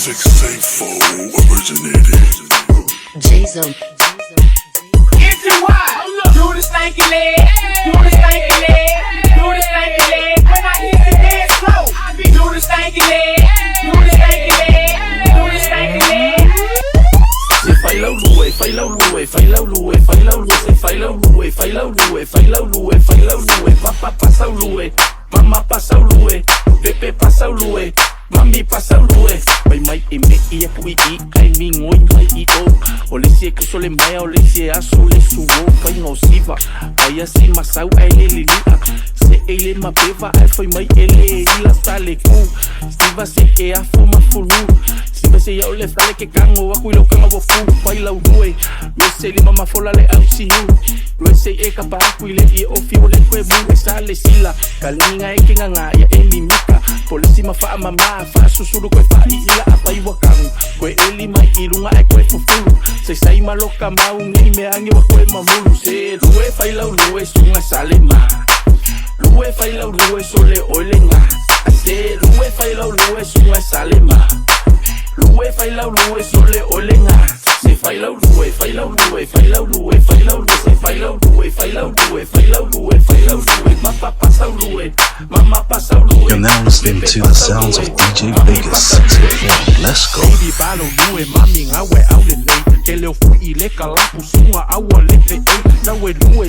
684 originated. Jason. Get you wild. Do the stanky leg. Do the stanky leg. Do the stanky leg. When I hit the dance slow, do the stanky leg. Do the stanky leg. Do the stanky leg. Se fai la lue, fai la lue, fai la lue, fai la lue, se fai la lue, fai la lue, fai la lue, fai la lue, papá pasa lue, mamá pasa lue, Pepe pasa lue, mami pasa lue. Pai mai e me ia pui I ai mi ngoi mai I o. O le se que sole mai o le se aso le suo pai no siva. Ai assim masau ai le lilia. Se ele ma beva ai foi mai ele ila sale ku. Siva se e a fuma fulu. Siva se ia o le fale que kango a kuilo kanga wo fu pai la rue. Lo se le mama fola le au si you. Lo se e kapa kuile I o fi o le kwe mu e sale sila. Kalinga e kinga nga ya eli mika. Polisi ma fa mama fa susuru koe fa I ila apa I wakamu. Koe eli mai I runga e koe fufulu. Se sai maloka mau ngi me angi wa koe mamulu. Se lue fai lau lue sunga sale ma. Lue fai lau lue sole oile nga. Se lue fai lau lue sunga sale ma. Lue fai lau lue sole oile nga. Se fai lau lue, fai lau lue, fai lau lue, fai lau lue, se fai lau lue, fai lau lue, fai lau lue, fai lau lue, mama pasa lue, mama pasa lue. You're now listening to the sounds of DJ Vegas. Let's go. Baby balo lue, mami ngawe au le lei. Ke leo fui le kalapu sunga awa le te e.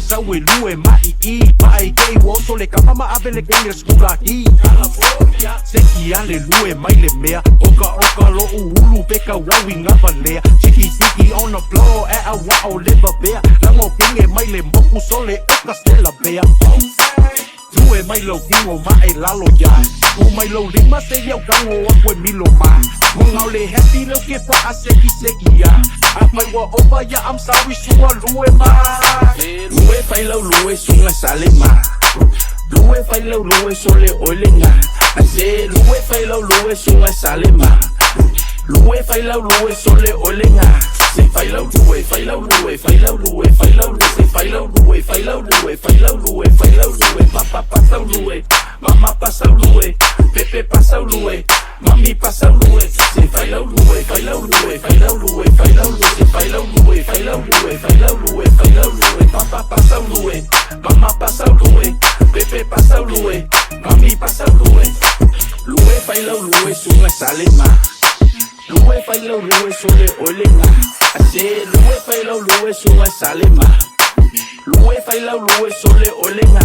Sawe lue, mai kei woso le kamama abe le kei skula I. Seki ale lue, mai le mea. Oka lo uhulu beka wawi ngava lea. Tiki on the floor, at a wao live bear. Lango pinge mai le moku sole oka stella bear. Lue mai lo vingo ma e lalo ya. U mai lo lima se yau kango akwe milo ma. Mongau le happy lo ke fa a seki ya. Apai wa opa ya I'm sorry sua lue ma. Lue fai lau lue sunga sale ma. Lue fai lau lue sole oile nga. Ase lue fai lau lue sunga sale ma. Lue fai lau lue sole oile nga. Se fai lau lue, fai lau lue, fai lau lue, fai lau lue, se fai lau lue, fai lau lue, fai lau lue, fai lau lue, papá pasa lue, mamá pasa lue, Pepe pasa lue, mami pasa lue, se fai lau lue, fai lau lue, fai lau lue, fai lau lue, se fai lau lue, fai lau lue, fai lau lue, fai lau lue, papá pasa lue, mamá pasa lue, Pepe pasa lue, mami pasa lue, lue fai lau lue sunga sale ma. Lue fai lau lue sole oile nga. Ase lue fai lau lue sunga sale ma. Lue fai lau lue sole oile nga.